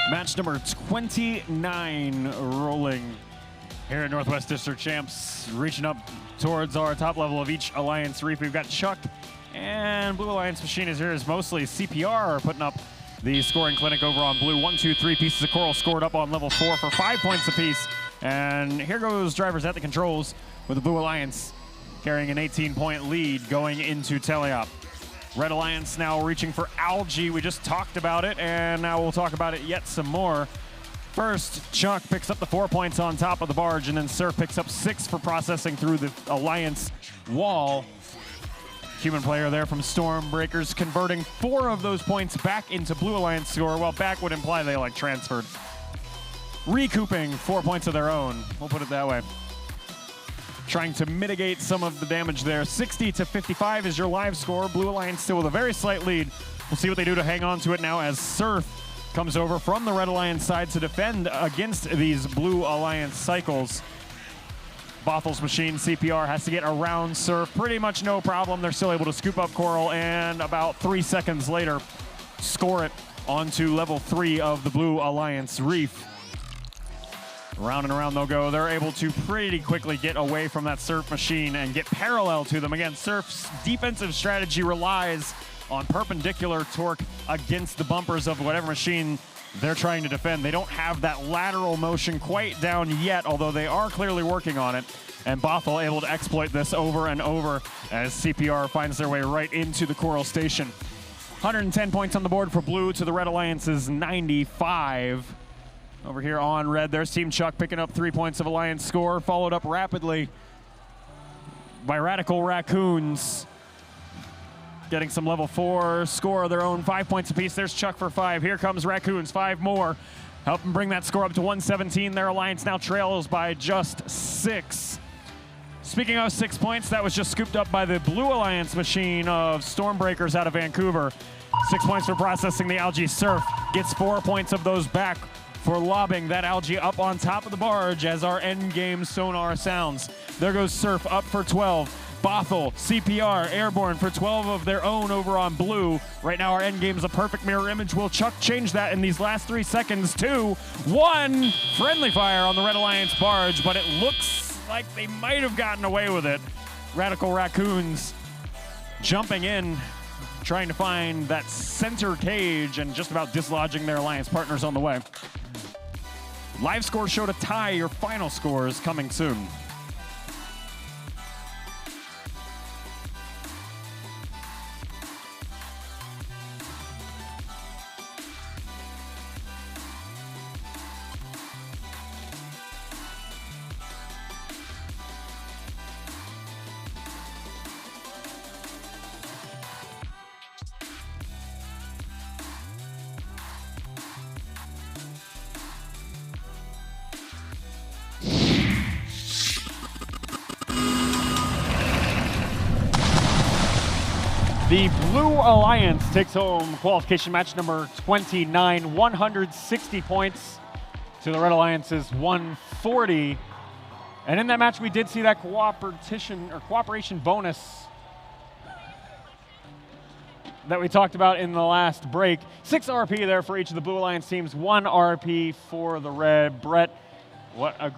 Match number 29 rolling here at Northwest District Champs, reaching up towards our top level of each Alliance Reef. We've got Chuck and Blue Alliance Machine is here is mostly CPR putting up the scoring clinic over on blue. 1, 2, 3 pieces of coral scored up on level 4 for 5 points apiece. And here goes drivers at the controls with the Blue Alliance carrying an 18-point lead going into teleop. Red Alliance now reaching for algae. We just talked about it, and now we'll talk about it yet some more. First, Chuck picks up the 4 points on top of the barge, and then Surf picks up 6 for processing through the Alliance wall. Human player there from Stormbreakers converting 4 of those points back into Blue Alliance score. Well, back would imply they transferred. Recouping 4 points of their own, we'll put it that way. Trying to mitigate some of the damage there. 60-55 is your live score. Blue Alliance still with a very slight lead. We'll see what they do to hang on to it now as Surf comes over from the Red Alliance side to defend against these Blue Alliance cycles. Bothel's Machine CPR has to get around Surf. Pretty much no problem. They're still able to scoop up coral and about 3 seconds later score it onto level 3 of the Blue Alliance Reef. Round and around they'll go. They're able to pretty quickly get away from that Surf Machine and get parallel to them. Again, Surf's defensive strategy relies on perpendicular torque against the bumpers of whatever machine they're trying to defend. They don't have that lateral motion quite down yet, although they are clearly working on it. And Bothell able to exploit this over and over as CPR finds their way right into the coral station. 110 points on the board for Blue to the Red Alliance's 95. Over here on red, there's Team Chuck picking up 3 points of Alliance score, followed up rapidly by Radical Raccoons. Getting some level 4 score of their own, 5 points apiece. There's Chuck for 5. Here comes Raccoons, 5 more. Help them bring that score up to 117. Their Alliance now trails by just 6. Speaking of 6 points, that was just scooped up by the Blue Alliance Machine of Stormbreakers out of Vancouver. 6 points for processing the algae. Surf gets 4 points of those back for lobbing that algae up on top of the barge as our end game sonar sounds. There goes Surf up for 12. Bothell, CPR, airborne for 12 of their own over on blue. Right now our end game is a perfect mirror image. Will Chuck change that in these last 3 seconds? 2, 1. Friendly fire on the Red Alliance barge, but it looks like they might have gotten away with it. Radical Raccoons jumping in, trying to find that center cage and just about dislodging their Alliance partners on the way. Live score show to tie. Your final score is coming soon. The Blue Alliance takes home qualification match number 29, 160 points to the Red Alliance's 140. And in that match, we did see that cooperation bonus that we talked about in the last break. 6 RP there for each of the Blue Alliance teams, 1 RP for the Red. Brett, what a